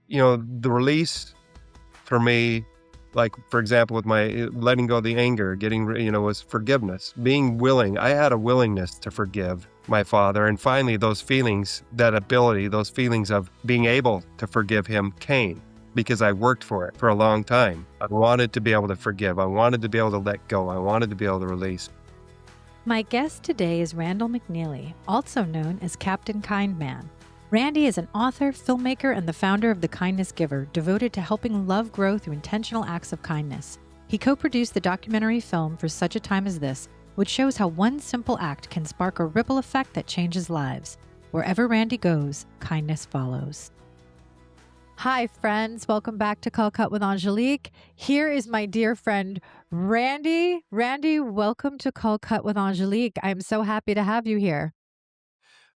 the release for me, like, for example, with my letting go of the anger, was forgiveness, being willing. I had a willingness to forgive my father. And finally, those feelings, that ability, those feelings of being able to forgive him came because I worked for it for a long time. I wanted to be able to forgive. I wanted to be able to let go. I wanted to be able to release. My guest today is Randall McNeely, also known as Captain Kindman. Randy is an author, filmmaker, and the founder of The Kindness Giver, devoted to helping love grow through intentional acts of kindness. He co-produced the documentary film For Such a Time as This, which shows how one simple act can spark a ripple effect that changes lives. Wherever Randy goes, kindness follows. Hi, friends. Welcome back to Call Cut with Angelique. Here is my dear friend, Randy. Randy, welcome to Call Cut with Angelique. I'm so happy to have you here.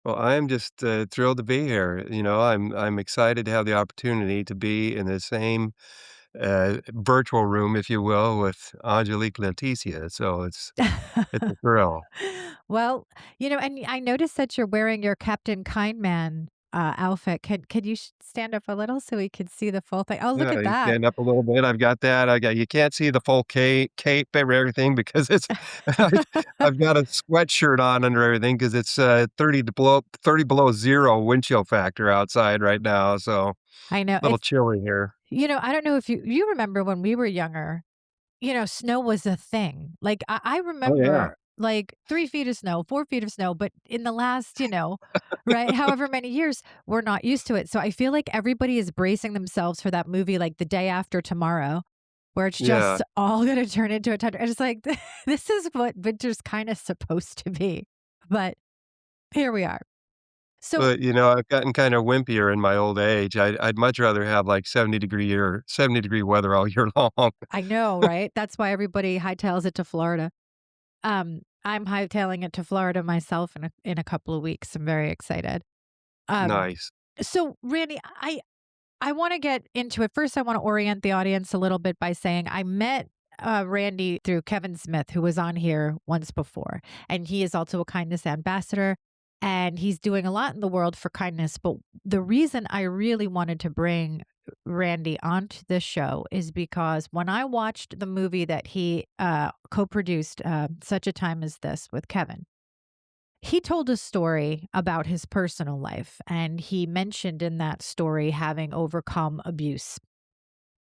Well, I am just thrilled to be here. I'm excited to have the opportunity to be in the same virtual room, if you will, with Angelique Leticia. So it's a thrill. Well, and I noticed that you're wearing your Captain Kindman outfit. Could you stand up a little so we could see the full thing? Oh, look Yeah, at you that. stand up a little bit. I've got that. You can't see the full cape and everything because it's I've got a sweatshirt on under everything because it's 30 below zero wind chill factor outside right now. So a I know little chilly here. I don't know if you remember when we were younger, snow was a thing. Like I Oh yeah. remember like 3 feet of snow, 4 feet of snow, but in the last, right, however many years, we're not used to it. So I feel like everybody is bracing themselves for that movie, like The Day After Tomorrow, where it's Yeah. just all going to turn into a tundra. And it's like, this is what winter's kind of supposed to be. But here we are. So But, I've gotten kind of wimpier in my old age. I'd much rather have, like, 70-degree weather all year long. I know, right? That's why everybody hightails it to Florida. I'm hightailing it to Florida myself in a couple of weeks. I'm very excited. Um, Nice. so Randy, I want to get into it. First, I want to orient the audience a little bit by saying I met Randy through Kevin Smith, who was on here once before, and he is also a kindness ambassador. And he's doing a lot in the world for kindness. But the reason I really wanted to bring Randy onto this show is because when I watched the movie that he co produced, Such a Time as This, with Kevin, he told a story about his personal life. And he mentioned in that story having overcome abuse.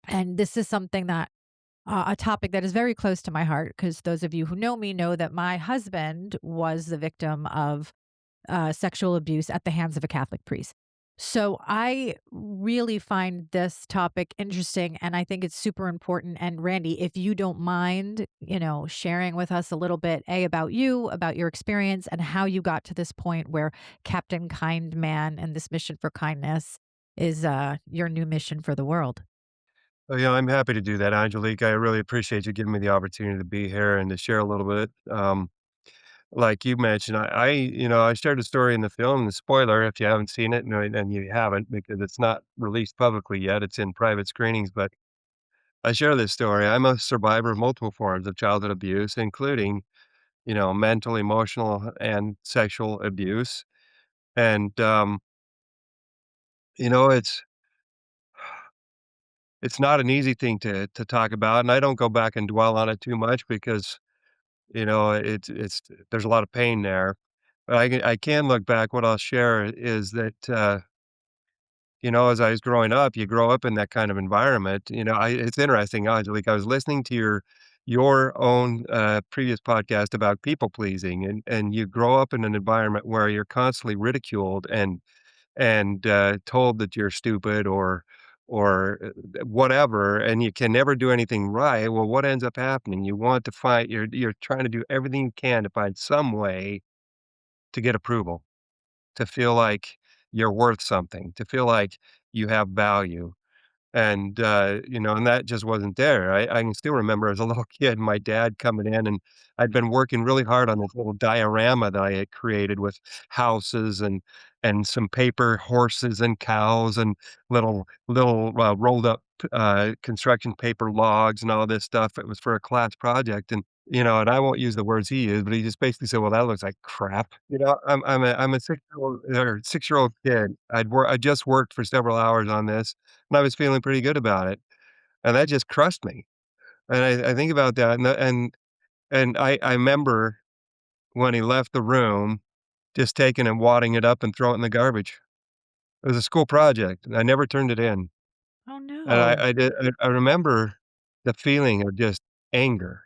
And this is something that a topic that is very close to my heart, because those of you who know me know that my husband was the victim of sexual abuse at the hands of a Catholic priest. So I really find this topic interesting, and I think it's super important. And Randy, if you don't mind, sharing with us a little bit, about you, about your experience, and how you got to this point where Captain Kind Man and this mission for kindness is your new mission for the world. Oh, yeah, I'm happy to do that, Angelique. I really appreciate you giving me the opportunity to be here and to share a little bit. Like you mentioned, I shared a story in the film, the spoiler, if you haven't seen it, and you haven't because it's not released publicly yet, it's in private screenings, but I share this story. I'm a survivor of multiple forms of childhood abuse, including, mental, emotional, and sexual abuse. And, you know, it's it's not an easy thing to talk about, and I don't go back and dwell on it too much because, it's there's a lot of pain there. But I can look back. What I'll share is that, as I was growing up, you grow up in that kind of environment. It's interesting, Angelique. I was listening to your own previous podcast about people pleasing, and you grow up in an environment where you're constantly ridiculed and told that you're stupid or whatever, and you can never do anything right. Well, what ends up happening? You want to fight. You're trying to do everything you can to find some way to get approval, to feel like you're worth something, to feel like you have value. And that just wasn't there. I can still remember as a little kid, my dad coming in and I'd been working really hard on this little diorama that I had created with houses and some paper horses and cows and little rolled up construction paper logs and all this stuff. It was for a class project. and I won't use the words he used, but he just basically said, "Well, that looks like crap." I'm a 6-year-old or 6-year-old kid. I just worked for several hours on this, and I was feeling pretty good about it, and that just crushed me. And I think about that, and I remember when he left the room, just taking and wadding it up and throw it in the garbage. It was a school project, and I never turned it in. Oh, And no. I remember the feeling of just anger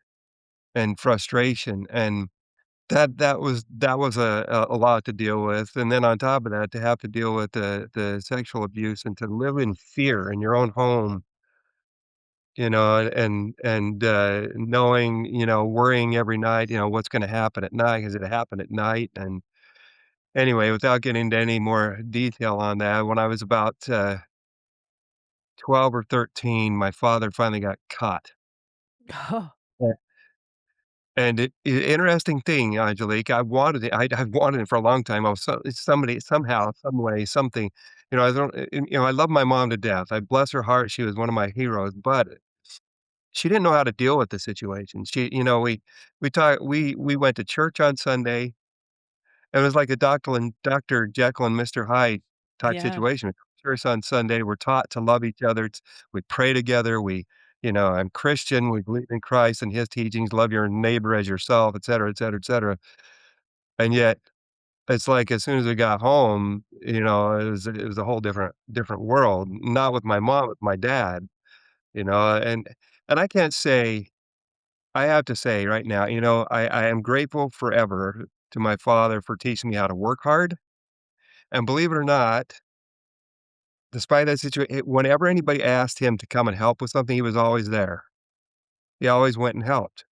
and frustration, and that was a lot to deal with, and then on top of that, to have to deal with the sexual abuse and to live in fear in your own home, knowing, worrying every night, what's gonna happen at night? Is it happen at night? And anyway, without getting into any more detail on that, when I was about, 12 or 13, my father finally got caught. Oh, Yeah. And interesting thing, Angelique, I've wanted it for a long time. I was somebody, somehow, some way, something, I don't, I love my mom to death. I bless her heart. She was one of my heroes, but she didn't know how to deal with the situation. We went to church on Sunday. It was like a Dr. Jekyll and Mr. Hyde type yeah. situation. Church on Sunday, we're taught to love each other. We pray together. I'm Christian. We believe in Christ and his teachings. Love your neighbor as yourself, et cetera, et cetera, et cetera. And yet, it's like as soon as we got home, it was a whole different world. Not with my mom, with my dad. You know, and and I can't say. I have to say right now, I am grateful forever to my father for teaching me how to work hard. And believe it or not, despite that situation, whenever anybody asked him to come and help with something, he was always there. He always went and helped.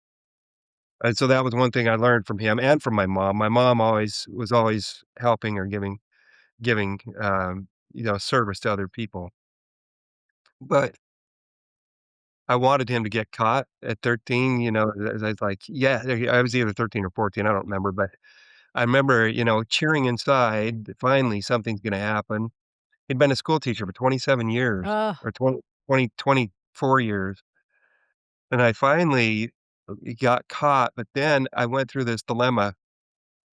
And so that was one thing I learned from him and from my mom. My mom always helping or giving service to other people. But I wanted him to get caught at 13, I was like, yeah, I was either 13 or 14, I don't remember, but I remember, cheering inside that finally something's gonna happen. He'd been a school teacher for 27 years Oh, or 24 years, and I finally got caught, but then I went through this dilemma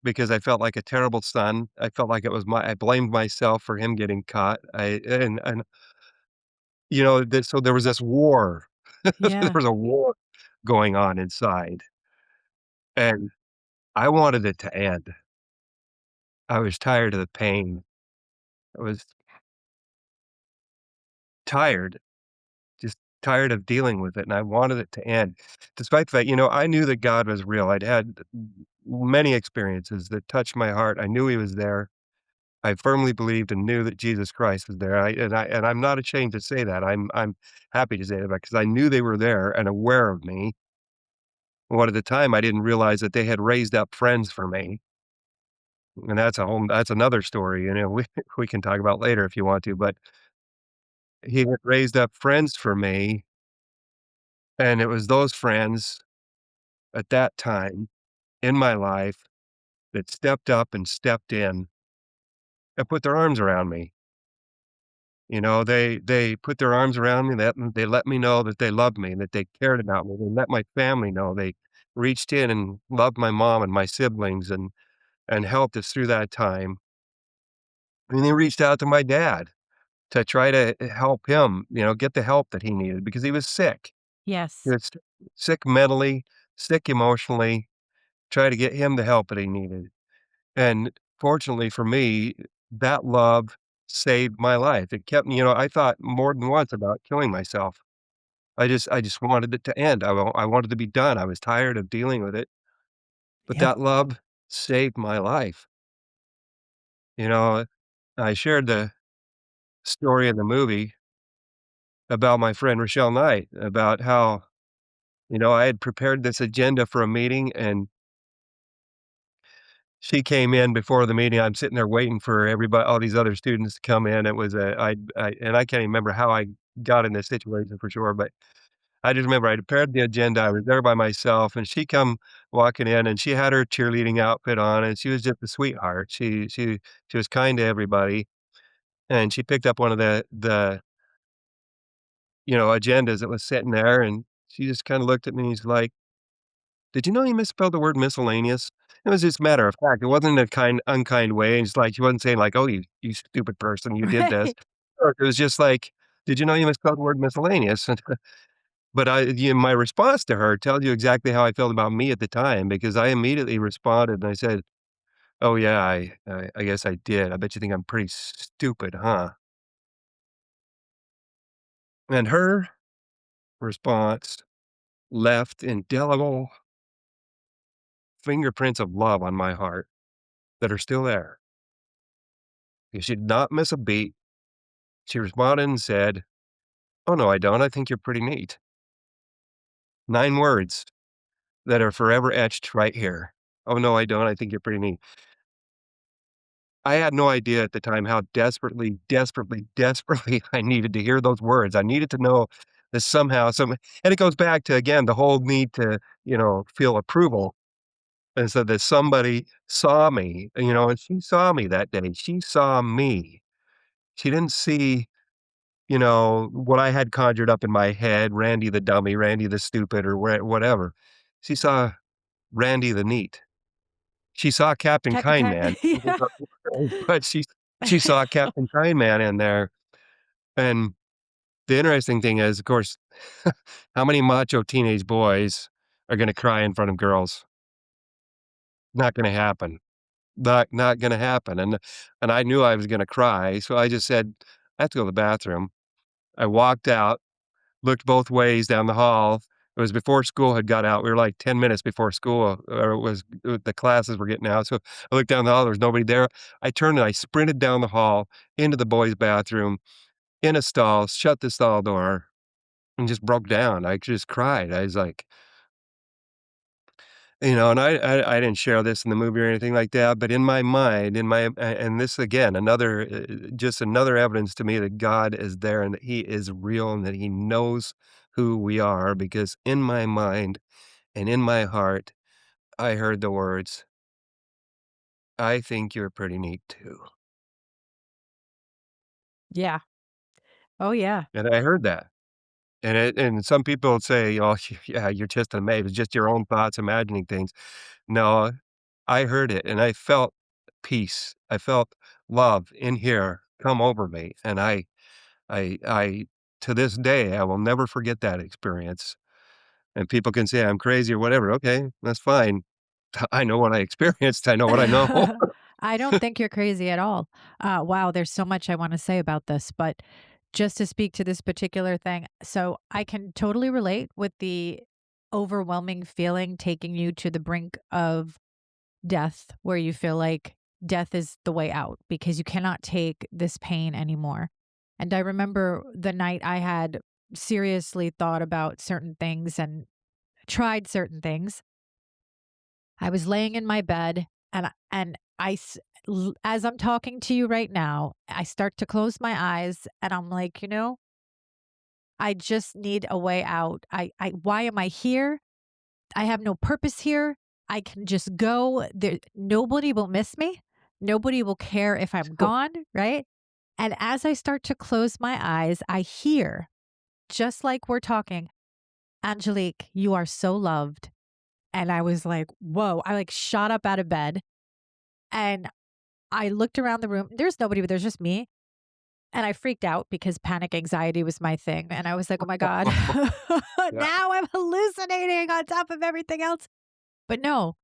because I felt like a terrible son. I felt like I blamed myself for him getting caught. So there was this war. There yeah. was a war going on inside, and I wanted it to end. I was tired of the pain. I was tired. Just tired of dealing with it, and I wanted it to end. Despite the fact, I knew that God was real. I'd had many experiences that touched my heart. I knew he was there. I firmly believed and knew that Jesus Christ was there. I'm not ashamed to say that. I'm happy to say that because I knew they were there and aware of me. What at the time I didn't realize that they had raised up friends for me. And that's another story, we can talk about later if you want to, but he had raised up friends for me, and it was those friends at that time in my life that stepped up and stepped in and put their arms around me. They put their arms around me, they let me know that they loved me, that they cared about me. They let my family know. They reached in and loved my mom and my siblings and helped us through that time. And they reached out to my dad to try to help him, get the help that he needed because he was sick. He Yes. was sick mentally, sick emotionally, try to get him the help that he needed. And fortunately for me, that love saved my life. It kept me, I thought more than once about killing myself. I just wanted it to end. I wanted to be done. I was tired of dealing with it, but Yep. that love saved my life. You know, I shared the story in the movie about my friend Rochelle Knight, about how, I had prepared this agenda for a meeting and she came in before the meeting. I'm sitting there waiting for everybody, all these other students to come in. It was and I can't even remember how I got in this situation for sure, but I just remember I prepared the agenda. I was there by myself, and she come walking in, and she had her cheerleading outfit on, and she was just a sweetheart. She was kind to everybody, and she picked up one of the agendas that was sitting there, and she just kind of looked at me. And she's like, "Did you know you misspelled the word miscellaneous?" It was just matter of fact. It wasn't a unkind way. It's like, she wasn't saying like, "Oh, you stupid person, you did this." Right. Or it was just like, "Did you know you misspelled the word miscellaneous?" But my response to her tells you exactly how I felt about me at the time, because I immediately responded and I said, "Oh, yeah, I guess I did. I bet you think I'm pretty stupid, huh?" And her response left indelible fingerprints of love on my heart that are still there. She did not miss a beat. She responded and said, "Oh, no, I don't. I think you're pretty neat." 9 words that are forever etched right here. "Oh, no, I don't. I think you're pretty neat." I had no idea at the time how desperately, desperately, desperately I needed to hear those words. I needed to know that somehow, and it goes back to, again, the whole need to, feel approval, and so that somebody saw me, and she saw me that day. She saw me. She didn't see, what I had conjured up in my head, Randy the dummy, Randy the stupid, or whatever. She saw Randy the neat. She saw Captain Captain Kind Kindman, yeah. but she saw Captain Kindman in there, and the interesting thing is, of course, how many macho teenage boys are gonna cry in front of girls? Not gonna happen. Not gonna happen, and I knew I was gonna cry, so I just said, "I have to go to the bathroom." I walked out, looked both ways down the hall. It was before school had got out. We were like 10 minutes before school, or the classes were getting out, so I looked down the hall, there was nobody there. I turned and I sprinted down the hall into the boys' bathroom, in a stall, shut the stall door, and just broke down. I just cried. I was like, and I didn't share this in the movie or anything like that, but in my mind, and this again, just another evidence to me that God is there and that He is real and that He knows who we are, because in my mind and in my heart, I heard the words, "I think you're pretty neat too." Yeah. Oh, yeah. And I heard that. And some people would say, "Oh, yeah, you're just amazed. It's just your own thoughts imagining things." No, I heard it and I felt peace. I felt love in here come over me, and I to this day, I will never forget that experience. And people can say I'm crazy or whatever. Okay, that's fine. I know what I experienced. I know what I know. I don't think you're crazy at all. Wow, there's so much I want to say about this, but just to speak to this particular thing, so I can totally relate with the overwhelming feeling taking you to the brink of death, where you feel like death is the way out because you cannot take this pain anymore. And I remember the night I had seriously thought about certain things and tried certain things. I was laying in my bed as I'm talking to you right now, I start to close my eyes and I'm like, I just need a way out. Why am I here? I have no purpose here. I can just go. There, nobody will miss me. Nobody will care if I'm gone, right? And as I start to close my eyes, I hear, just like we're talking, Angelique, you are so loved. And I was like, whoa, I like shot up out of bed and I looked around the room. There's nobody, but there's just me. And I freaked out because panic anxiety was my thing. And I was like, oh my God, Yeah, now I'm hallucinating on top of everything else. But no,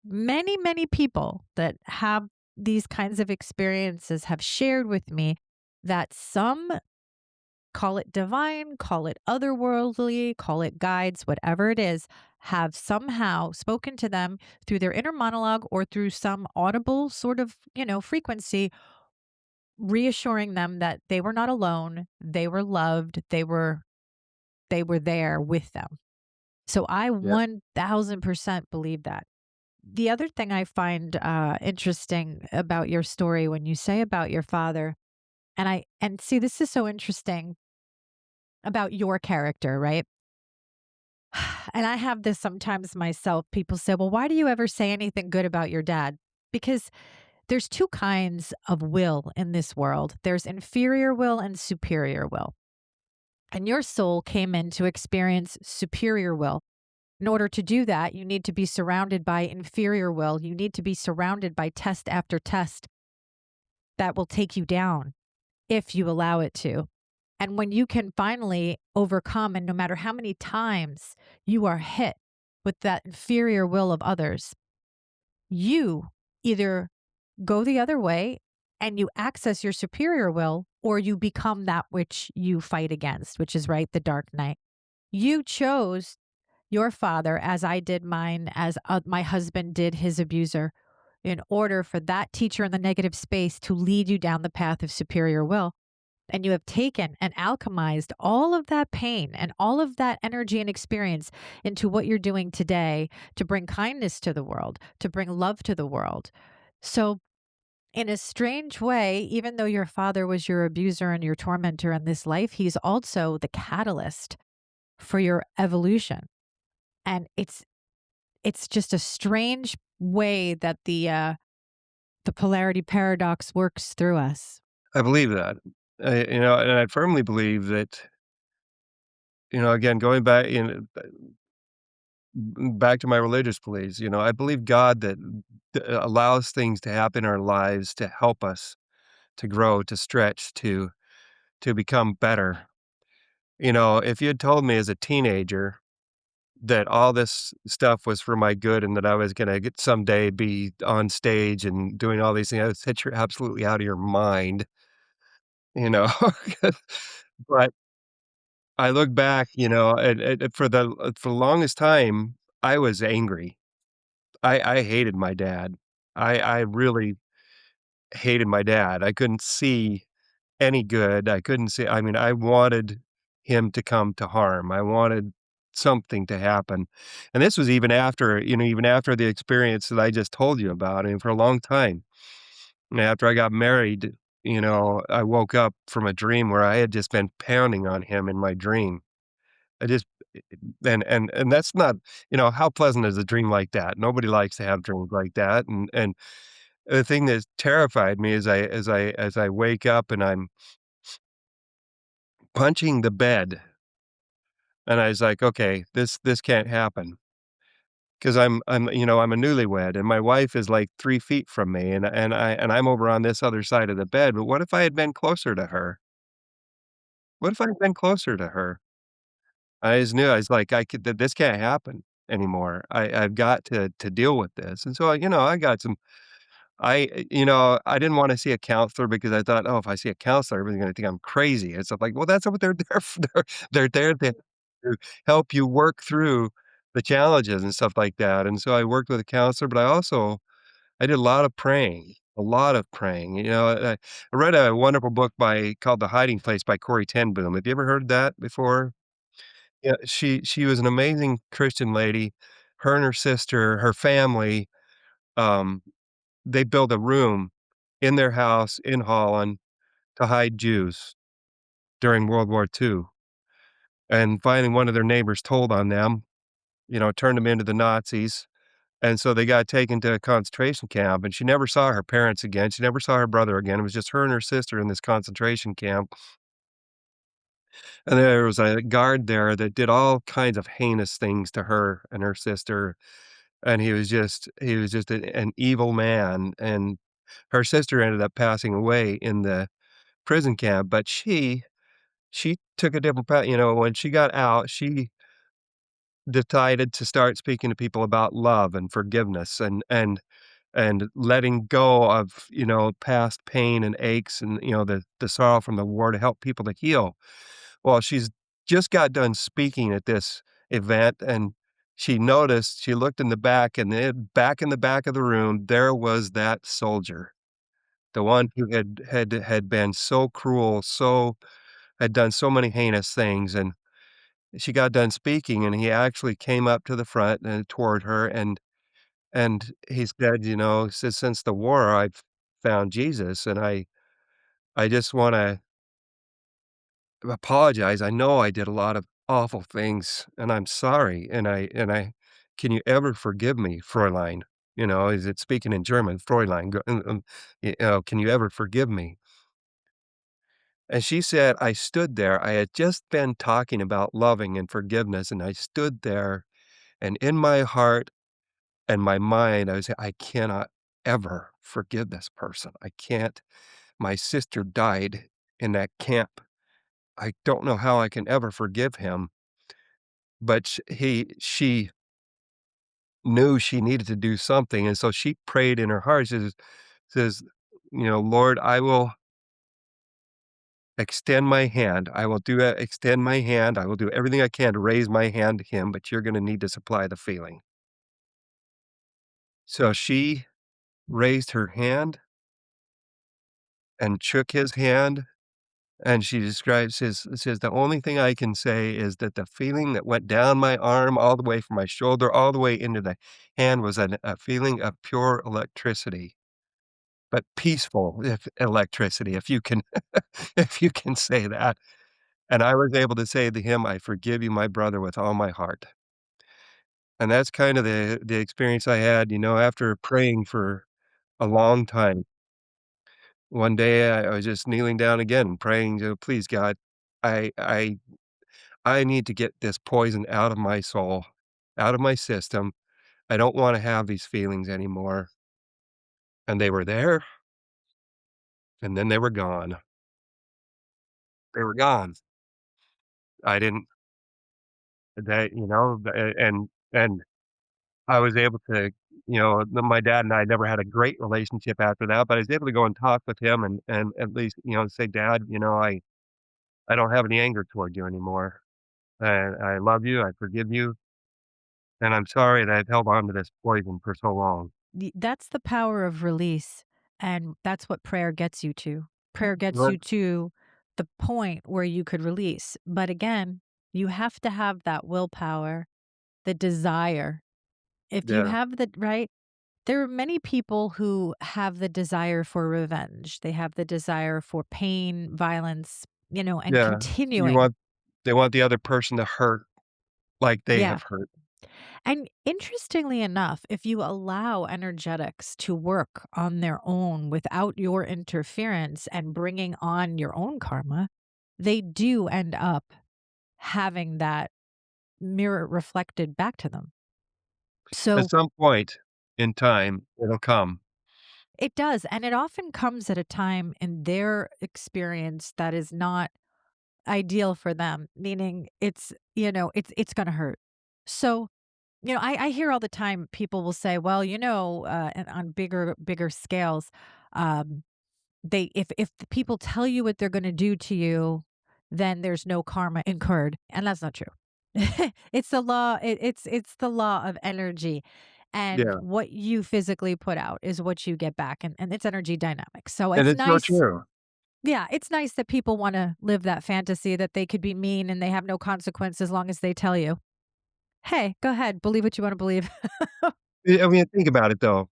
many, many people that have these kinds of experiences have shared with me that some, call it divine, call it otherworldly, call it guides, whatever it is, have somehow spoken to them through their inner monologue or through some audible sort of, frequency, reassuring them that they were not alone, they were loved, they were there with them. So I yeah, 1000% believe that. The other thing I find interesting about your story when you say about your father, and see, this is so interesting about your character, right? And I have this sometimes myself. People say, well, why do you ever say anything good about your dad? Because there's two kinds of will in this world, there's inferior will and superior will. And your soul came in to experience superior will. In order to do that, you need to be surrounded by inferior will. You need to be surrounded by test after test that will take you down if you allow it to. And when you can finally overcome, and no matter how many times you are hit with that inferior will of others, you either go the other way and you access your superior will, or you become that which you fight against, which is right, the dark night. You chose your father, as I did mine, as my husband did his abuser, in order for that teacher in the negative space to lead you down the path of superior will. And you have taken and alchemized all of that pain and all of that energy and experience into what you're doing today to bring kindness to the world, to bring love to the world. So, in a strange way, even though your father was your abuser and your tormentor in this life, he's also the catalyst for your evolution. And it's just a strange way that the polarity paradox works through us. I believe that. And I firmly believe that, again, going back back to my religious beliefs, I believe God that allows things to happen in our lives to help us to grow, to stretch, to become better. If you had told me as a teenager that all this stuff was for my good and that I was gonna get someday be on stage and doing all these things, I would said, "You're absolutely out of your mind," you know? But I look back, and for the longest time, I was angry. I hated my dad. I really hated my dad. I couldn't see any good. I couldn't see I mean, I wanted him to come to harm. I wanted something to happen. And this was even after the experience that I just told you about, and for a long time. And after I got married, I woke up from a dream where I had just been pounding on him in my dream. I just and that's not how pleasant is a dream like that? Nobody likes to have dreams like that, and the thing that terrified me is as I wake up and I'm punching the bed, and I was like, "Okay, this can't happen because I'm a newlywed, and my wife is, like, 3 feet from me, and I'm over on this other side of the bed, but what if I had been closer to her? What if I had been closer to her?" I just knew, I was like, "I could th this can't happen anymore. I've got to deal with this," and so, I got some I didn't wanna see a counselor because I thought, "Oh, if I see a counselor, everybody's gonna think I'm crazy," and stuff like, well, that's what they're there for. They're there to help you work through the challenges and stuff like that, and so I worked with a counselor, but I did a lot of praying, I read a wonderful book called The Hiding Place by Corey ten Boom. Have you ever heard that before? Yeah, she was an amazing Christian lady. Her and her sister, her family, um, they built a room in their house in Holland to hide Jews during World War II, and finally, one of their neighbors told on them, turned them into the Nazis, and so they got taken to a concentration camp, and she never saw her parents again, she never saw her brother again, it was just her and her sister in this concentration camp, and there was a guard there that did all kinds of heinous things to her and her sister, and he was just an evil man, and her sister ended up passing away in the prison camp, but she took a different path, when she got out, she decided to start speaking to people about love and forgiveness and letting go of, past pain and aches and, the sorrow from the war to help people to heal. Well, she's just got done speaking at this event, and she looked in the back, and back in the back of the room, there was that soldier, the one who had been so cruel, had done so many heinous things, and she got done speaking, and he actually came up to the front and toward her, and he said, "Since the war, I've found Jesus, and I just wanna apologize. I know I did a lot of awful things, and I'm sorry, and I can you ever forgive me, Fräulein?" Is it speaking in German? Fräulein, "Can you ever forgive me?" And she said, "I stood there. I had just been talking about loving and forgiveness, and I stood there And in my heart and my mind, I was I cannot ever forgive this person. I can't. My sister died in that camp. I don't know how I can ever forgive him, but she knew she needed to do something, and so she prayed in her heart, says, "Lord, I will extend my hand. I will extend my hand. I will do everything I can to raise my hand to him, but you're gonna need to supply the feeling." So she raised her hand and shook his hand, and she describes his says, "The only thing I can say is that the feeling that went down my arm all the way from my shoulder all the way into the hand was a feeling of pure electricity, but peaceful if electricity, if you can if you can say that." And I was able to say to him, "I forgive you, my brother, with all my heart." And that's kind of the experience I had, after praying for a long time. One day, I was just kneeling down again, praying to, "Please, God, I I I need to get this poison out of my soul, out of my system. I don't wanna have these feelings anymore." And they were there, and then they were gone. They were gone. I didn't they and I was able to my dad and I never had a great relationship after that, but I was able to go and talk with him and at least, say, "Dad, I don't have any anger toward you anymore, and I love you, I forgive you, and I'm sorry that I've held on to this poison for so long." That's the power of release. And that's what prayer gets you to. Prayer gets Right. you to the point where you could release. But again, you have to have that willpower, the desire. If you Yeah. have the right, there are many people who have the desire for revenge. They have the desire for pain, violence, and Yeah. You continuing. want they want the other person to hurt like they Yeah. have hurt. And interestingly enough, if you allow energetics to work on their own without your interference and bringing on your own karma, they do end up having that mirror reflected back to them. At So some point in time, it'll come. it does. And it often comes at a time in their experience that is not ideal for them, meaning it's going to hurt. So I hear all the time people will say, well, and on bigger scales, um, they if the people tell you what they're going to do to you, then there's no karma incurred, and that's not true. It's the law. It's the law of energy, and Yeah. what you physically put out is what you get back, and it's energy dynamics. So And it's it's so nice. true. Yeah, it's nice that people want to live that fantasy that they could be mean and they have no consequence as long as they tell you, "Hey, go ahead, believe what you want to believe." I mean, think about it, though.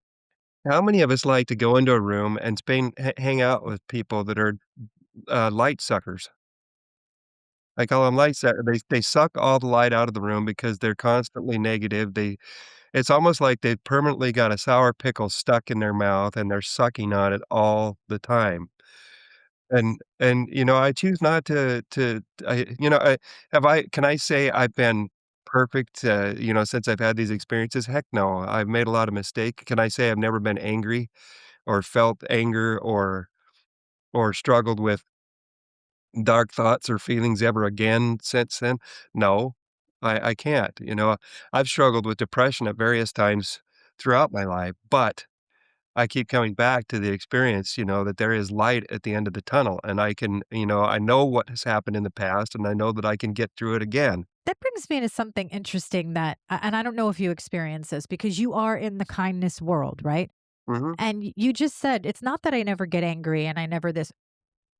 How many of us like to go into a room and hang out with people that are, light suckers? I call them light suck they suck all the light out of the room because they're constantly negative. It's almost like they've permanently got a sour pickle stuck in their mouth, and they're sucking on it all the time. I choose not to I have I can I say I've been perfect, since I've had these experiences? Heck no. I've made a lot of mistake. Can I say I've never been angry or felt anger or struggled with dark thoughts or feelings ever again since then? No, I can't, I've struggled with depression at various times throughout my life, but I keep coming back to the experience, that there is light at the end of the tunnel, and I know what has happened in the past, and I know that I can get through it again. That brings me to something interesting and I don't know if you experience this because you are in the kindness world, right? Mhm. And you just said, it's not that I never get angry and I never this.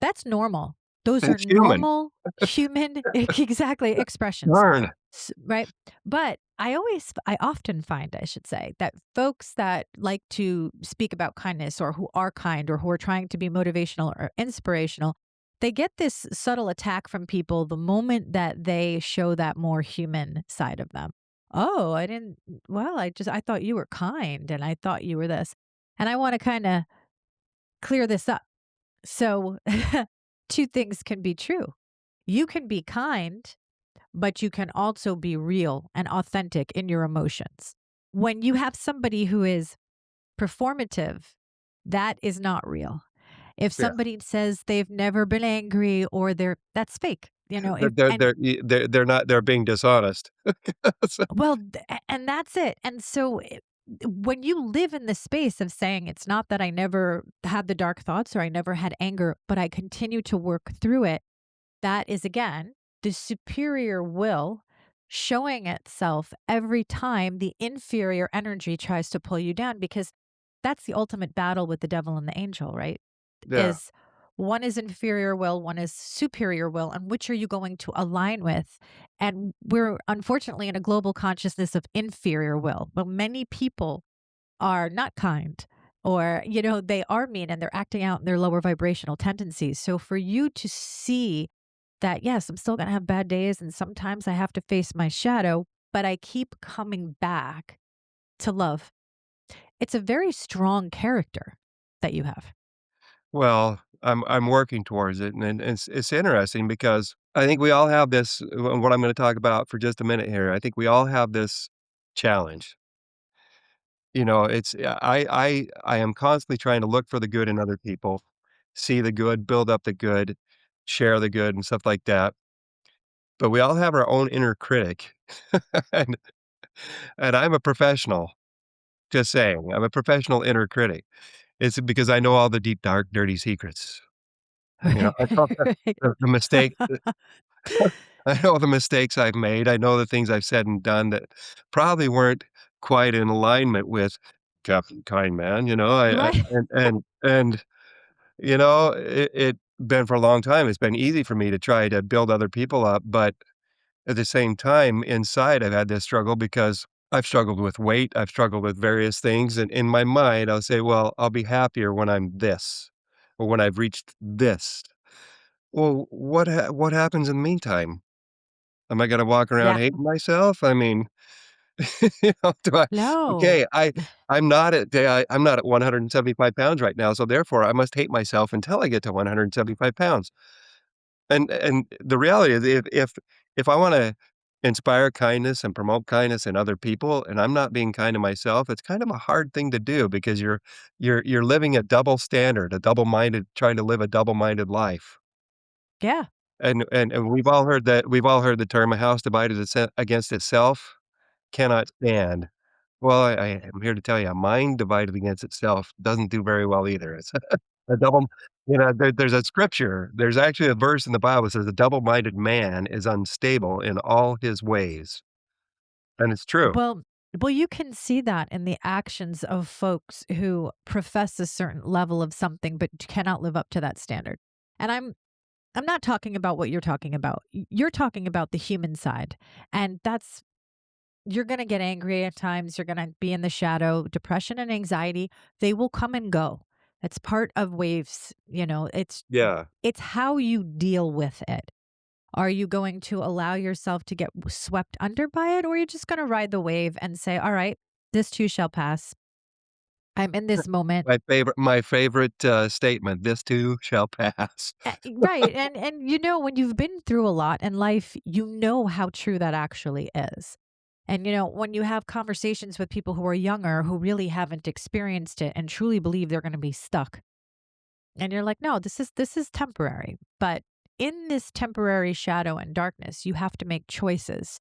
That's normal. Those are It's human. normal human exactly expressions. Learn. Right? But I often find, I should say, that folks that like to speak about kindness or who are kind or who are trying to be motivational or inspirational, they get this subtle attack from people the moment that they show that more human side of them. Oh, I didn't, well, I thought you were kind and I thought you were this. And I want to kind of clear this up. So, two things can be true. You can be kind, but you can also be real and authentic in your emotions. When you have somebody who is performative, that is not real. If Yeah. somebody says they've never been angry or that's fake. They're If they're and they're y they're not they're being dishonest. So well, and that's it. And so when you live in the space of saying it's not that I never had the dark thoughts or I never had anger, but I continue to work through it, that is again the superior will showing itself every time the inferior energy tries to pull you down, because that's the ultimate battle with the devil and the angel, right? yeah. Is one is inferior will, one is superior will, and which are you going to align with? And we're unfortunately in a global consciousness of inferior will. But many people are not kind, or they are mean and they're acting out in their lower vibrational tendencies. So for you to see that, yes, I'm still going to have bad days and sometimes I have to face my shadow, but I keep coming back to love. It's a very strong character that you have. Well, I'm working towards it, and it's interesting because I think we all have this what I'm gonna talk about for just a minute here. I think we all have this challenge. It's I am constantly trying to look for the good in other people, see the good, build up the good, share the good, and stuff like that. But we all have our own inner critic, and I'm a professional. Just saying, I'm a professional inner critic. It's because I know all the deep, dark, dirty secrets. Right. I know Right. the mistake I know the mistakes I've made. I know the things I've said and done that probably weren't quite in alignment with Captain Kind Man, I Right. it been for a long time, it's been easy for me to try to build other people up, but at the same time, inside, I've had this struggle because I've struggled with weight, I've struggled with various things, and in my mind, I'll say, "Well, I'll be happier when I'm this, or when I've reached this." Well, what happens in the meantime? Am I gonna walk around Yeah. hating myself? I mean, do I No. okay, I'm not at 175 pounds right now, so therefore, I must hate myself until I get to 175 pounds. And the reality is if I wanna inspire kindness and promote kindness in other people, and I'm not being kind to myself, it's kind of a hard thing to do because you're living a double standard, a double-minded trying to live a double-minded life. Yeah. And we've all heard the term, "A house divided against itself cannot stand." Well, I am here to tell you, a mind divided against itself doesn't do very well either. It's a double there's a scripture, there's actually a verse in the Bible that says, "A double-minded man is unstable in all his ways," and it's true. Well, you can see that in the actions of folks who profess a certain level of something but cannot live up to that standard. And I'm not talking about what you're talking about. You're talking about the human side. And that's you're going to get angry at times, you're going to be in the shadow. Depression and anxiety, they will come and go. It's part of waves, Yeah. it's how you deal with it. Are you going to allow yourself to get swept under by it, or are you just going to ride the wave and say, all right, this too shall pass? I'm in this moment. My favorite statement, "This too shall pass." Right. And when you've been through a lot in life, you know how true that actually is. And when you have conversations with people who are younger who really haven't experienced it and truly believe they're going to be stuck. And you're like, "No, this is temporary." But in this temporary shadow and darkness, you have to make choices.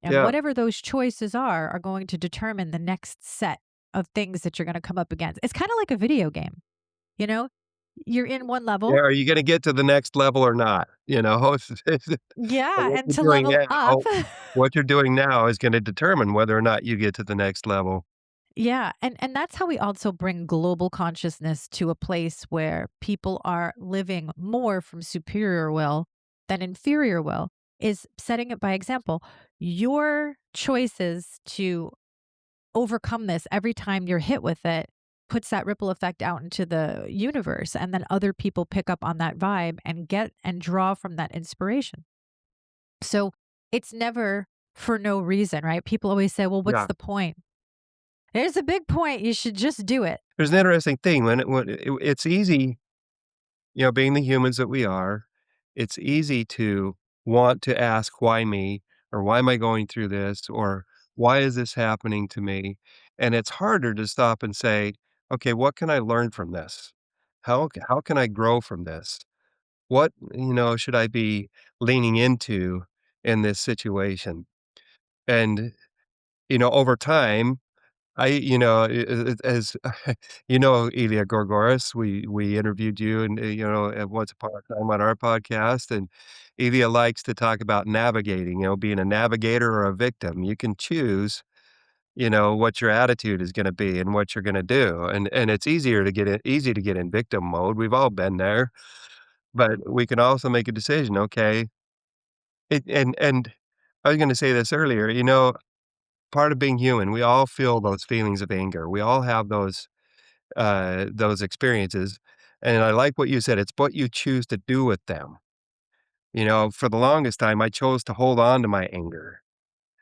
And Yeah. whatever those choices are going to determine the next set of things that you're going to come up against. It's kind of like a video game, you know? You're in one Yeah, level. are you gonna get to the next level or not, And Yeah, what and you're to doing level up. now what you're doing now is gonna determine whether or not you get to the next level. Yeah, and that's how we also bring global consciousness to a place where people are living more from superior will than inferior will, is setting it by example. Your choices to overcome this every time you're hit with it puts that ripple effect out into the universe, and then other people pick up on that vibe and get and draw from that inspiration. So it's never for no reason, right? People always say, well, what's Yeah. the point? There's a big point. You should just do it. There's an interesting thing it's easy, being the humans that we are, it's easy to want to ask, "Why me?" or "Why am I going through this?" or "Why is this happening to me?" And it's harder to stop and say, "Okay, what can I learn from this? How can I grow from this? What, should I be leaning into in this situation?" And, over time, as Elia Gorgoris, we interviewed you and, at once upon a time on our podcast, and Elia likes to talk about navigating, being a navigator or a victim. You can choose, what your attitude is gonna be and what you're gonna do, and it's easy to get in victim mode. We've all been there, but we can also make a decision, okay, and I was gonna say this earlier, part of being human, we all feel those feelings of anger. We all have those experiences, and I like what you said, it's what you choose to do with them. For the longest time, I chose to hold on to my anger.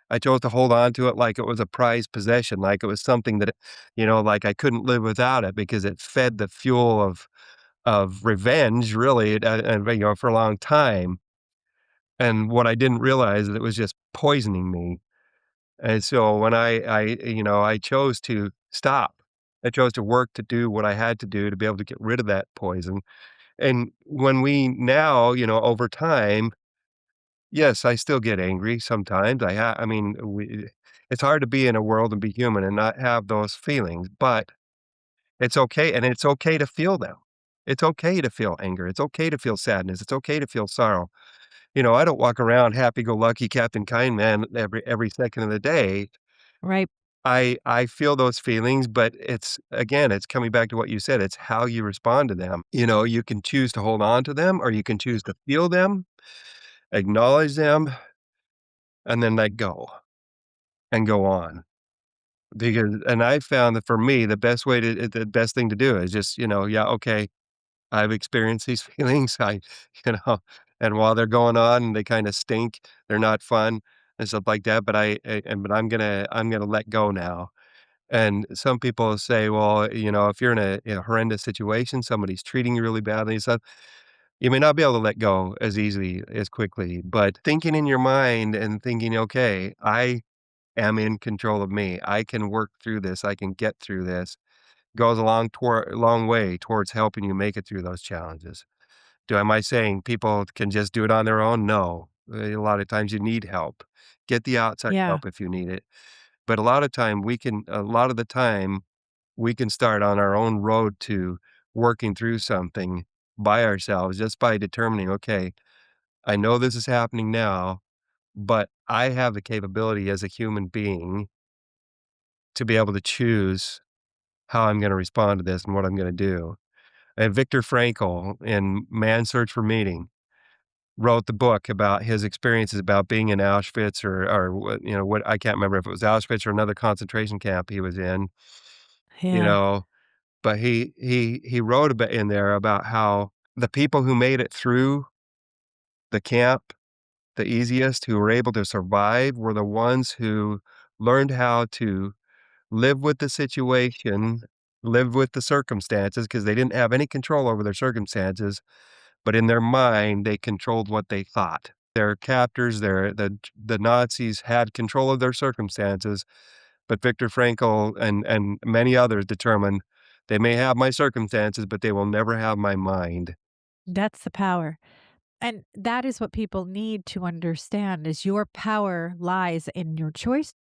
I chose to hold on to it like it was a prized possession, like it was something that, like I couldn't live without it because it fed the fuel of revenge, really, and, for a long time. And what I didn't realize that it was just poisoning me. And so when I chose to stop. I chose to work to do what I had to do to be able to get rid of that poison. And when we now, over time, yes, I still get angry sometimes. I mean, it's hard to be in a world and be human and not have those feelings, but it's okay. And it's okay to feel them. It's okay to feel anger. It's okay to feel sadness. It's okay to feel sorrow. I don't walk around happy go lucky Captain Kind Man every second of the day. Right. I feel those feelings, but it's coming back to what you said, it's how you respond to them. You can choose to hold on to them or you can choose to feel them, acknowledge them, and then let go and go on. And I found that for me, the best thing to do is just, yeah, okay, I've experienced these feelings. You know, and while they're going on, they kind of stink. They're not fun and stuff like that. But I'm gonna let go now. And some people say, well, if you're in a horrendous situation, somebody's treating you really badly and stuff, you may not be able to let go as easily, as quickly. But thinking in your mind and thinking, okay, I am in control of me. I can work through this. I can get through this goes a long way towards helping you make it through those challenges. Am I saying people can just do it on their own? No. A lot of times you need help. Get the outside Yeah. help if you need it. But a lot of the time, we can start on our own road to working through something by ourselves just by determining, okay, I know this is happening now, but I have the capability as a human being to be able to choose how I'm going to respond to this and what I'm going to do. And Viktor Frankl in Man's Search for Meaning wrote the book about his experiences about being in Auschwitz or what I can't remember if it was Auschwitz or another concentration camp he was in, you Yeah. know, but he wrote a bit in there about how the people who made it through the camp the easiest, who were able to survive, were the ones who learned how to live with the situation, live with the circumstances, because they didn't have any control over their circumstances, but in their mind, they controlled what they thought. Their captors, the Nazis had control of their circumstances, but Viktor Frankl and many others determined, "They may have my circumstances, but they will never have my mind." That's the power. And that is what people need to understand is your power lies in your choice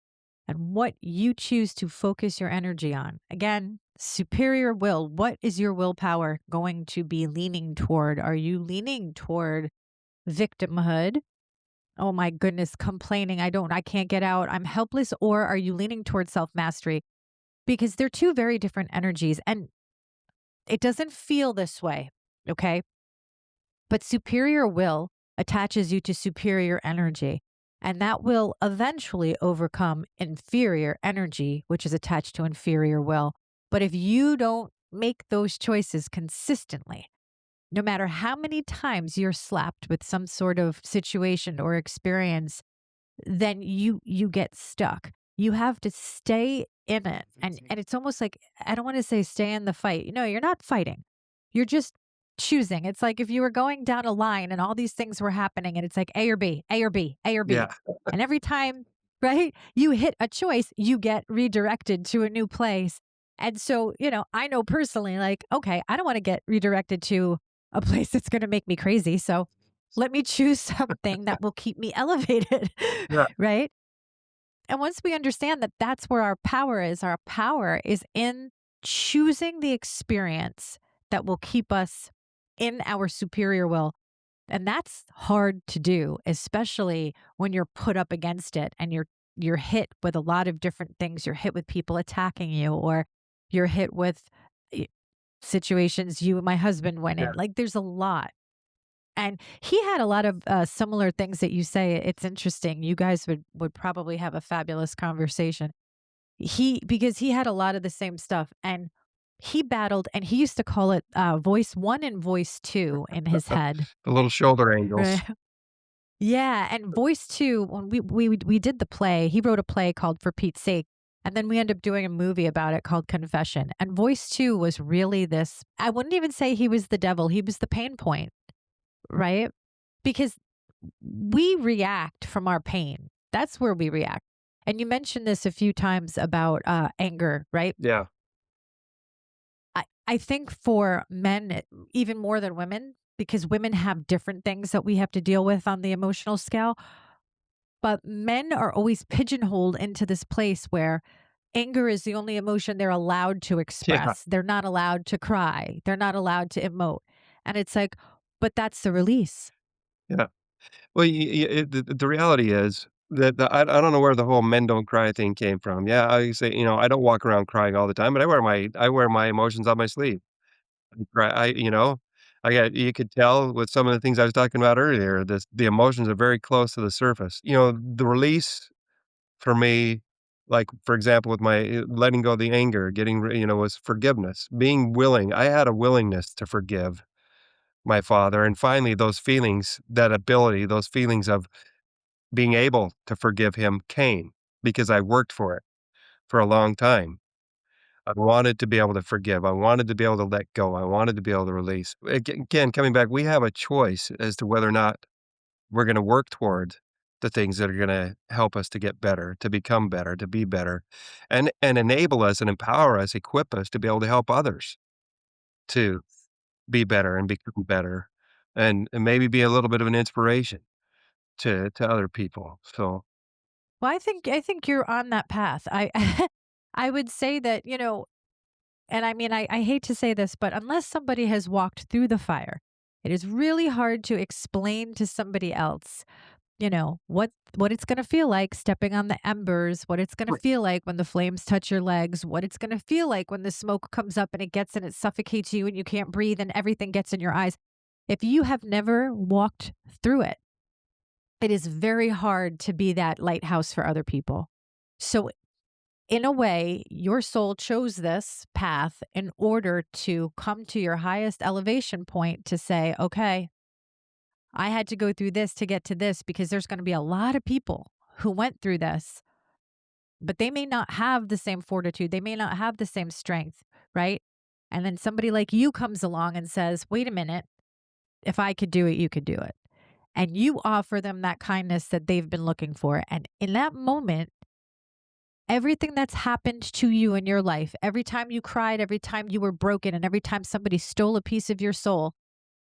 and what you choose to focus your energy on. Again, superior will. What is your willpower going to be leaning toward? Are you leaning toward victimhood? Oh my goodness, complaining, I can't get out, I'm helpless. Or are you leaning towards self mastery? Because they're two very different energies and it doesn't feel this way. Okay. But superior will attaches you to superior energy. And that will eventually overcome inferior energy, which is attached to inferior will. But if you don't make those choices consistently, no matter how many times you're slapped with some sort of situation or experience, then you get stuck. You have to stay in it. And it's almost like I don't want to say stay in the fight. No, you're not fighting. You're just choosing. It's like if you were going down a line and all these things were happening and it's like A or B, A or B, A or B. Yeah, And every time, right, you hit a choice, you get redirected to a new place. And so, I know personally, like, okay, I don't want to get redirected to a place that's going to make me crazy. So let me choose something that will keep me elevated, yeah, right? And once we understand that that's where our power is in choosing the experience that will keep us in our superior will. And that's hard to do, especially when you're put up against it and you're hit with a lot of different things. You're hit with people attacking you, or you're hit with eh, situations you and my husband went yeah. in. Like there's a lot. And he had a lot of similar things that you say. It's interesting. You guys would probably have a fabulous conversation. Because he had a lot of the same stuff, and he battled, and he used to call it voice one and voice two in his head. The little shoulder Right. angles. Yeah, and voice two. When we did the play, he wrote a play called For Pete's Sake, and then we ended up doing a movie about it called Confession. And voice two was really this. I wouldn't even say he was the devil. He was the pain point, right? Because we react from our pain. That's where we react. And you mentioned this a few times about anger, right? Yeah, I think for men, even more than women, because women have different things that we have to deal with on the emotional scale. But men are always pigeonholed into this place where anger is the only emotion they're allowed to yeah, express. They're not allowed to cry. They're not allowed to emote. And it's like, but that's the release. yeah. Well, the reality is that I don't know where the whole "men don't cry" thing came from. Yeah, I say, I don't walk around crying all the time, but I wear my emotions on my sleeve. I cry I got you could tell with some of the things I was talking about earlier, the emotions are very close to the surface. The release for me, like, for example, with my letting go of the anger, was forgiveness, being willing. I had a willingness to forgive my father, and finally, those feelings of being able to forgive him came because I worked for it for a long time. I wanted to be able to forgive. I wanted to be able to let go. I wanted to be able to release. Again, coming back, we have a choice as to whether or not we're going to work toward the things that are going to help us to get better, to become better, to be better, and enable us and empower us, equip us to be able to help others to be better and become better, and maybe be a little bit of an inspiration to other people. So Well, I think you're on that path. I I would say that, and I mean I hate to say this, but unless somebody has walked through the fire, it is really hard to explain to somebody else, what it's going to feel like stepping on the embers, what it's going to feel like when the flames touch your legs, what it's going to feel like when the smoke comes up and it gets and it suffocates you and you can't breathe and everything gets in your eyes. If you have never walked through it, it is very hard to be that lighthouse for other people. So, in a way, your soul chose this path in order to come to your highest elevation point to say, okay, I had to go through this to get to this because there's going to be a lot of people who went through this, but they may not have the same fortitude. They may not have the same strength, right? And then somebody like you comes along and says, wait a minute, if I could do it, you could do it. And you offer them that kindness that they've been looking for. And in that moment, everything that's happened to you in your life, every time you cried, every time you were broken, and every time somebody stole a piece of your soul,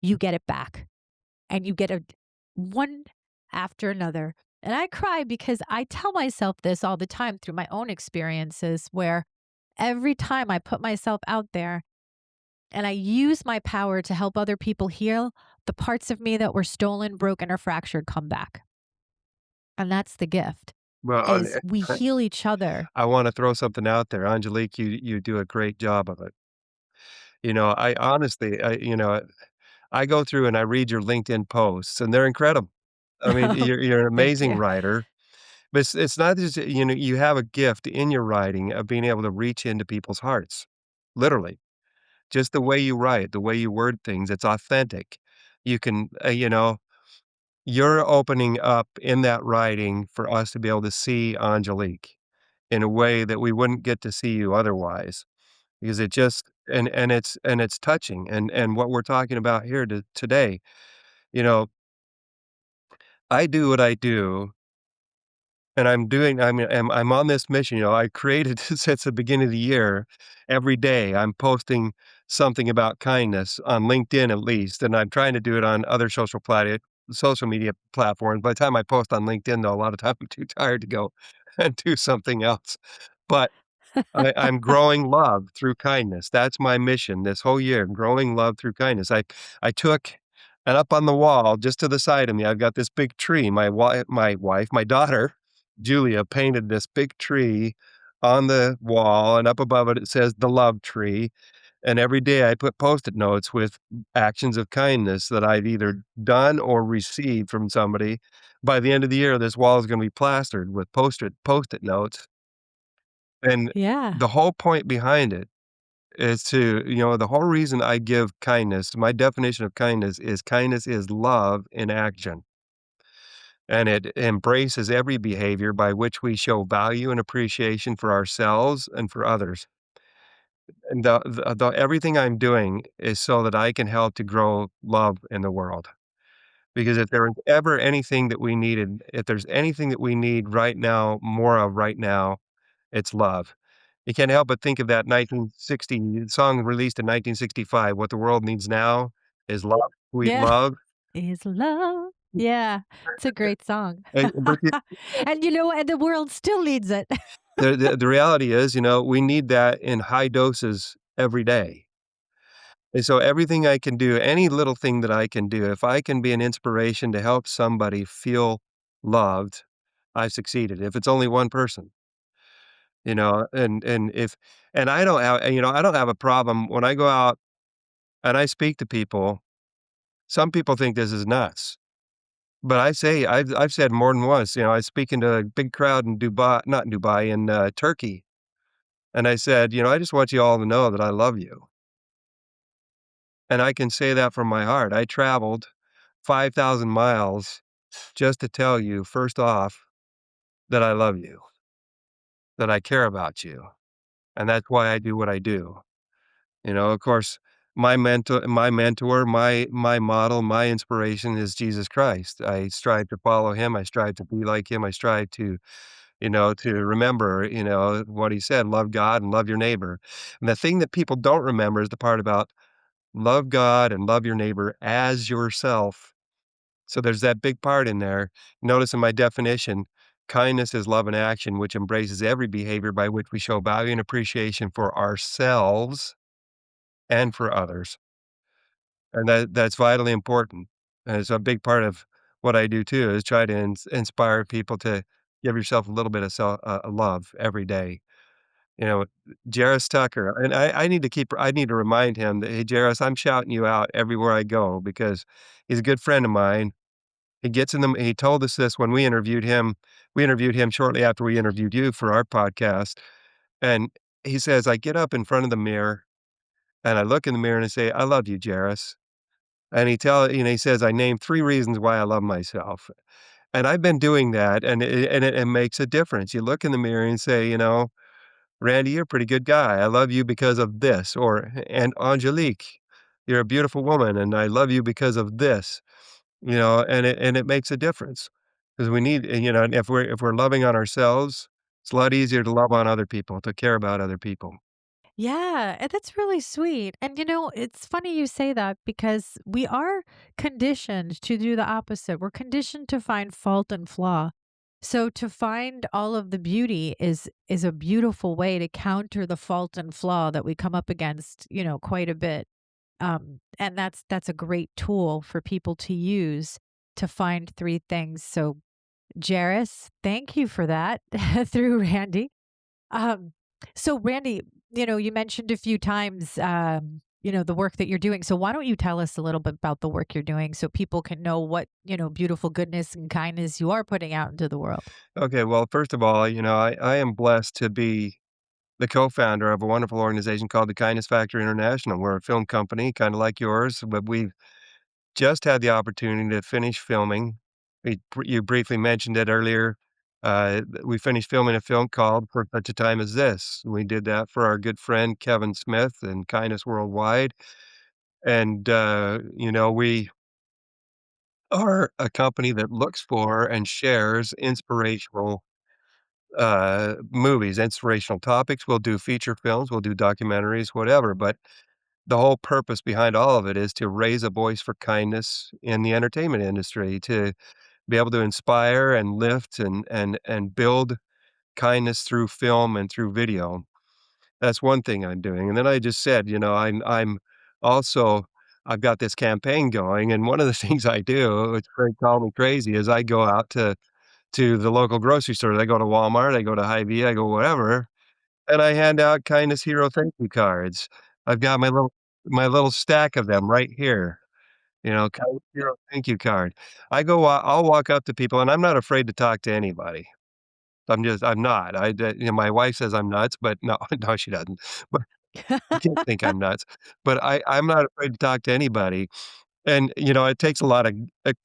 you get it back and you get a one after another. And I cry because I tell myself this all the time through my own experiences where every time I put myself out there and I use my power to help other people heal, the parts of me that were stolen, broken, or fractured come back. And that's the gift well, is we heal each other. I wanna throw something out there. Angelique, you do a great job of it. I honestly, I go through and I read your LinkedIn posts, and they're incredible. I mean, you're an Thank amazing you. writer, but it's not just you have a gift in your writing of being able to reach into people's hearts, literally. Just the way you write, the way you word things, it's authentic. You can, you're opening up in that writing for us to be able to see Angelique in a way that we wouldn't get to see you otherwise. Because and it's touching, and what we're talking about here today, you know, I do what I do, and I'm on this mission, I created since the beginning of the year, every day I'm posting something about kindness on LinkedIn at least, and I'm trying to do it on other social media platforms. By the time I post on LinkedIn, though, a lot of time I'm too tired to go and do something else. But I'm growing love through kindness. That's my mission this whole year, growing love through kindness. I took and up on the wall, just to the side of me, I've got this big tree. My daughter, Julia, painted this big tree on the wall, and up above it, it says the love tree. And every day I put Post-it notes with actions of kindness that I've either done or received from somebody. By the end of the year, this wall is gonna be plastered with Post-it notes, and Yeah. the whole point behind it is the whole reason I give kindness, my definition of kindness is love in action. And it embraces every behavior by which we show value and appreciation for ourselves and for others. And everything I'm doing is so that I can help to grow love in the world. Because if there's anything that we need right now, more of right now, it's love. You can't help but think of that 1960 song released in 1965, "What the world needs now is love, sweet Yeah. love." Is love. Yeah. It's a great song. But And and the world still needs it. the reality is, we need that in high doses every day. And so everything I can do, any little thing that I can do, if I can be an inspiration to help somebody feel loved, I've succeeded. If it's only one person, and if and I don't have a problem when I go out and I speak to people. Some people think this is nuts, but I've said more than once, I was speaking to a big crowd in Dubai, not in Dubai, in Turkey, and I said, "I just want you all to know that I love you." And I can say that from my heart. I traveled 5,000 miles just to tell you, first off, that I love you, that I care about you, and that's why I do what I do. Of course, my model, my inspiration is Jesus Christ. I strive to follow him. I strive to be like him. I strive to remember, what he said, love God and love your neighbor. And the thing that people don't remember is the part about love God and love your neighbor as yourself. So there's that big part in there. Notice in my definition, kindness is love in action, which embraces every behavior by which we show value and appreciation for ourselves and for others. And that's vitally important. And it's a big part of what I do too, is try to inspire people to give yourself a little bit of love every day. You know, Jarris Tucker, and I need to remind him that, "Hey, Jarris, I'm shouting you out everywhere I go," because he's a good friend of mine. He told us this when we interviewed him. We interviewed him shortly after we interviewed you for our podcast, and he says, "I get up in front of the mirror, and I look in the mirror and I say, 'I love you, Jarris.'" And he says, "I name 3 reasons why I love myself." And I've been doing that, and it makes a difference. You look in the mirror and say, "Randy, you're a pretty good guy. I love you because of this," and Angelique, "You're a beautiful woman, and I love you because of this." And it makes a difference because we need, and if we're loving on ourselves, it's a lot easier to love on other people, to care about other people. Yeah, and that's really sweet. And it's funny you say that because we are conditioned to do the opposite. We're conditioned to find fault and flaw. So to find all of the beauty is a beautiful way to counter the fault and flaw that we come up against, quite a bit. And that's a great tool for people to use to find three things. So Jairus, thank you for that through Randy. Um, so Randy, you mentioned a few times, the work that you're doing. So why don't you tell us a little bit about the work you're doing so people can know what, beautiful goodness and kindness you are putting out into the world? Okay, well, first of all, I am blessed to be the co-founder of a wonderful organization called the Kindness Factor International. We're a film company, kinda like yours, but we've just had the opportunity to finish filming. You briefly mentioned it earlier. We finished filming a film called For Such a Time as This. We did that for our good friend Kevin Smith and Kindness Worldwide, and, we are a company that looks for and shares inspirational, movies, inspirational topics. We'll do feature films, we'll do documentaries, whatever, but the whole purpose behind all of it is to raise a voice for kindness in the entertainment industry, to be able to inspire and lift and build kindness through film and through video. That's one thing I'm doing, and then I just said, I'm also I've got this campaign going, and one of the things I do, which very call me crazy, is I go out to the local grocery stores. I go to Walmart, I go to Hy-Vee, I go whatever, and I hand out kindness hero thank you cards. I've got my little stack of them right here, kindness hero thank you card. I'll walk up to people, and I'm not afraid to talk to anybody. I'm not. My wife says I'm nuts, but no, no, she doesn't. But kids think I'm nuts. But I'm not afraid to talk to anybody. And, it takes a lot of,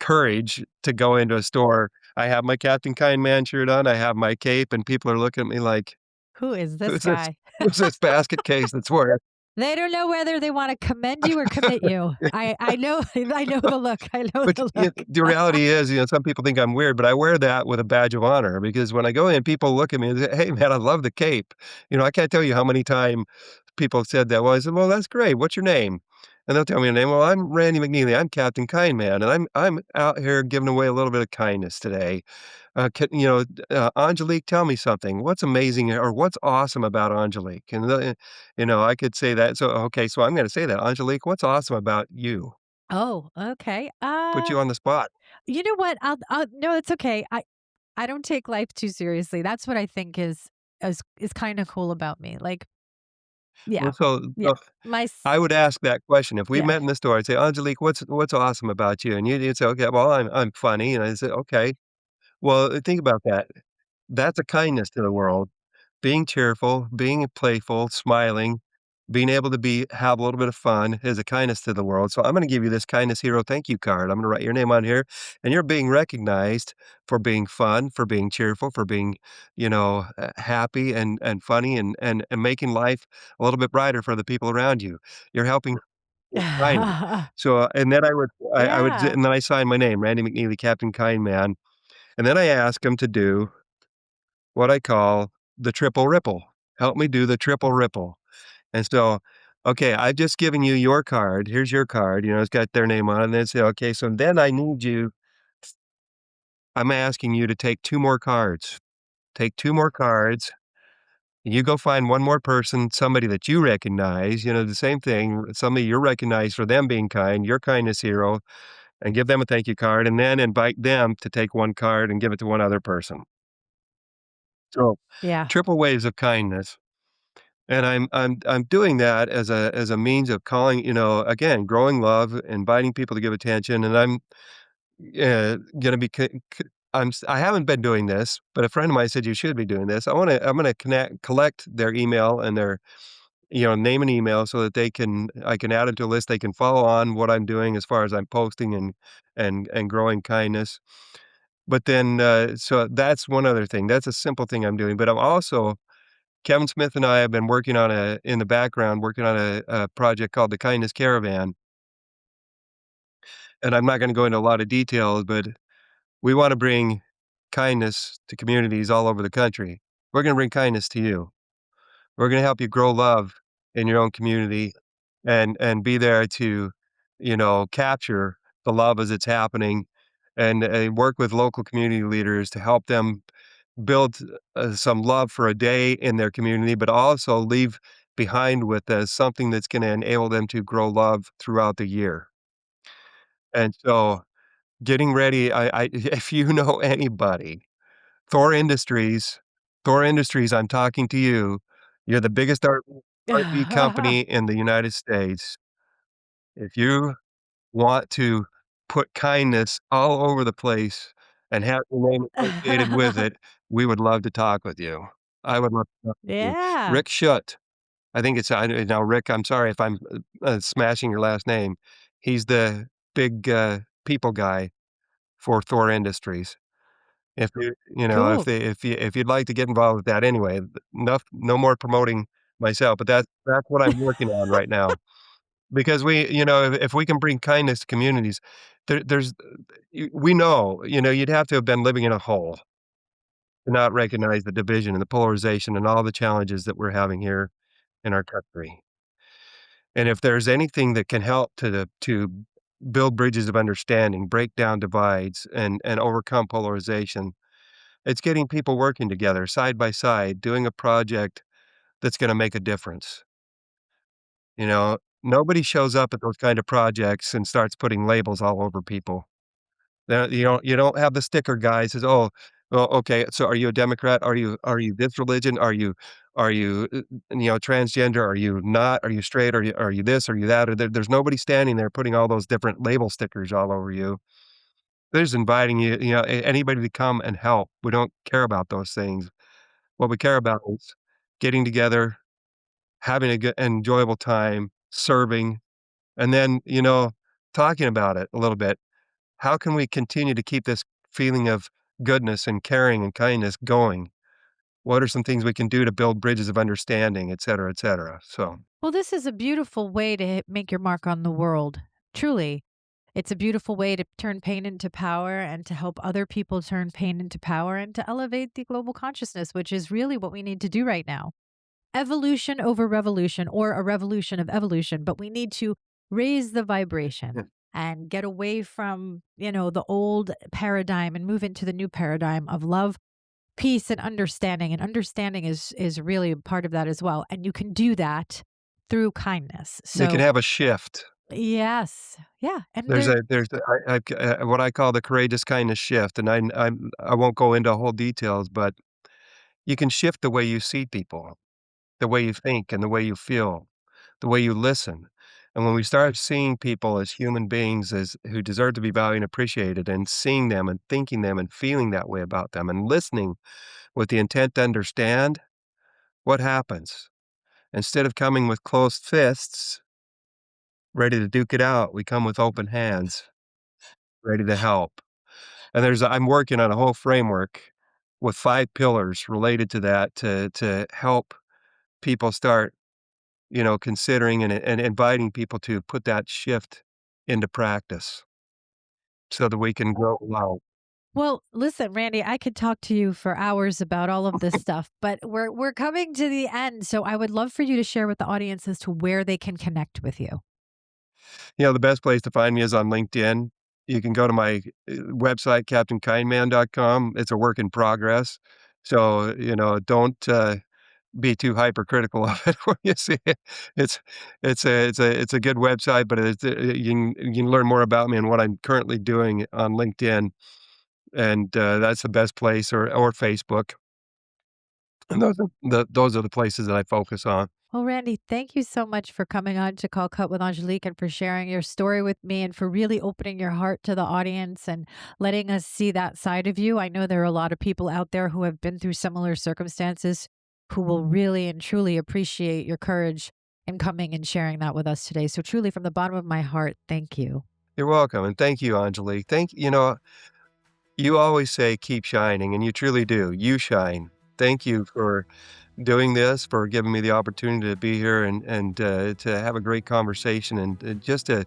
courage to go into a store. I have my Captain Kind Man shirt on, I have my cape, and people are looking at me like, Who is this "Who's this guy? who's this basket case that's wearing?" They don't know whether they wanna commend you or commit you. I know I know the look, I know But, the look. the reality is, some people think I'm weird, but I wear that with a badge of honor because when I go in, people look at me and say, "Hey, man, I love the cape." I can't tell you how many time people said that. Well, I said, "Well, that's great. What's your name?" And they'll tell me a name. "Well, I'm Randy McNeely. I'm Captain Kind Man, and I'm out here giving away a little bit of kindness today. Angelique, tell me something. What's amazing or what's awesome about Angelique?" And, I could say that. So, okay, so I'm gonna say that. "Angelique, what's awesome about you?" Oh, okay. Put you on the spot. You know what? I'll no, it's okay. I don't take life too seriously. That's what I think is kinda cool about me. Like, yeah, Well, so yeah. so My s I would ask that question. If we Yeah. met in the store, I'd say, "Angelique, what's awesome about you?" And you'd say, "Okay, well, I'm funny." And I say, "Okay." Well, think about that. That's a kindness to the world. Being cheerful, being playful, smiling, being able to have a little bit of fun is a kindness to the world. So I'm gonna give you this kindness hero thank you card. I'm gonna write your name on here, and you're being recognized for being fun, for being cheerful, for being, happy and funny and making life a little bit brighter for the people around you. You're helping with kindness. So, and then Yeah. and then I sign my name, Randy McNeely, Captain Kind Man, and then I ask them to do what I call the triple ripple. Help me do the triple ripple. And so, okay, I've just given you your card. Here's your card. It's got their name on it. And then say, okay, so then I'm asking you to take two more cards. Take two more cards. You go find one more person, somebody that you recognize, the same thing, somebody you're recognized for them being kind, your kindness hero, and give them a thank you card, and then invite them to take one card and give it to one other person. So, Yeah. triple waves of kindness. And I'm doing that as a means of calling, again, growing love, inviting people to give attention, and I'm, gonna be c c I haven't been doing this, but a friend of mine said, "You should be doing this." I'm gonna collect their email and their, name and email so that I can add it to a list, they can follow on what I'm doing as far as I'm posting and growing kindness. But then, so that's one other thing, that's a simple thing I'm doing, but I'm also Kevin Smith and I have been working on in the background, working on a project called the Kindness Caravan, and I'm not gonna go into a lot of details, but we wanna bring kindness to communities all over the country. We're gonna bring kindness to you. We're gonna help you grow love in your own community and be there to, capture the love as it's happening and work with local community leaders to help them build, some love for a day in their community, but also leave behind with us something that's gonna enable them to grow love throughout the year. And so, getting ready, if you know anybody, Thor Industries Thor Industries, I'm talking to you. You're the biggest RV company in the United States. If you want to put kindness all over the place and have your name associated with it, we would love to talk with you. I would love to talk with you. Yeah. Rick Schutt, I think it's I now Rick, I'm sorry if I'm, smashing your last name. He's the big, people guy for Thor Industries, If you know, Cool. if you'd like to get involved with that anyway, no more promoting myself, but that's what I'm working on right now. Because if we can bring kindness to communities, there's we know, you'd have to have been living in a hole to not recognize the division and the polarization and all the challenges that we're having here in our country. And if there's anything that can help to build bridges of understanding, break down divides, and overcome polarization, it's getting people working together side by side, doing a project that's gonna make a difference. Nobody shows up at those kind of projects and starts putting labels all over people. You don't have the sticker guy who says, "Oh, well, okay, so are you a Democrat? Are you this religion? Are you transgender? Are you not? Are you straight? Are you this? Are you that?" Or there's nobody standing there putting all those different label stickers all over you. They're just inviting anybody to come and help. We don't care about those things. What we care about is getting together, having a good enjoyable time, serving, and then, talking about it a little bit. How can we continue to keep this feeling of goodness and caring and kindness going? What are some things we can do to build bridges of understanding, et cetera, et cetera? So, Well, this is a beautiful way to make your mark on the world. Truly. It's a beautiful way to turn pain into power and to help other people turn pain into power and to elevate the global consciousness, which is really what we need to do right now. Evolution over revolution, or a revolution of evolution, but we need to raise the vibration yeah, and get away from, the old paradigm and move into the new paradigm of love, peace, and understanding. And understanding is really a part of that as well. And you can do that through kindness. they can So, have a shift. yes. Yeah. And There's there a there's a what I call the courageous kindness shift, and I won't go into whole details, but you can shift the way you see people, the way you think, and the way you feel, the way you listen. And when we start seeing people as human beings as who deserve to be valued and appreciated, and seeing them and thinking them and feeling that way about them and listening with the intent to understand, what happens? Instead of coming with closed fists, ready to duke it out, we come with open hands, ready to help. And I'm working on a whole framework with 5 pillars related to that to help people start, considering and inviting people to put that shift into practice so that we can grow well. Well, listen, Randy, I could talk to you for hours about all of this stuff, but we're coming to the end. So I would love for you to share with the audience as to where they can connect with you. The best place to find me is on LinkedIn. You can go to my, website, captainkindman.com. It's a work in progress. So, don't, be too hypercritical of it when you see it. It's it's a good website, but you can learn more about me and what I'm currently doing on LinkedIn, and, that's the best place, or Facebook, and those are the places that I focus on. Well, Randy, thank you so much for coming on to Call Cut with Angelique and for sharing your story with me and for really opening your heart to the audience and letting us see that side of you. I know there are a lot of people out there who have been through similar circumstances who will really and truly appreciate your courage in coming and sharing that with us today. So, truly, from the bottom of my heart, thank you. You're welcome, and thank you, Angelique. You always say, "Keep shining," and you truly do. You shine. Thank you for doing this, for giving me the opportunity to be here and to have a great conversation and just to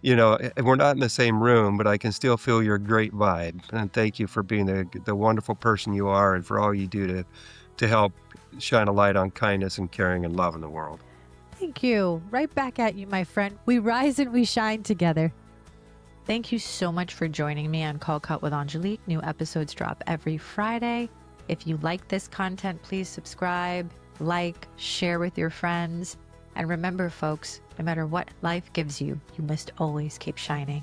we're not in the same room, but I can still feel your great vibe, and thank you for being the wonderful person you are and for all you do to help shine a light on kindness and caring and love in the world. Thank you. Right back at you, my friend. We rise and we shine together. Thank you so much for joining me on Call Cut with Angelique. New episodes drop every Friday. If you like this content, please subscribe, like, share with your friends. And remember, folks, no matter what life gives you, you must always keep shining.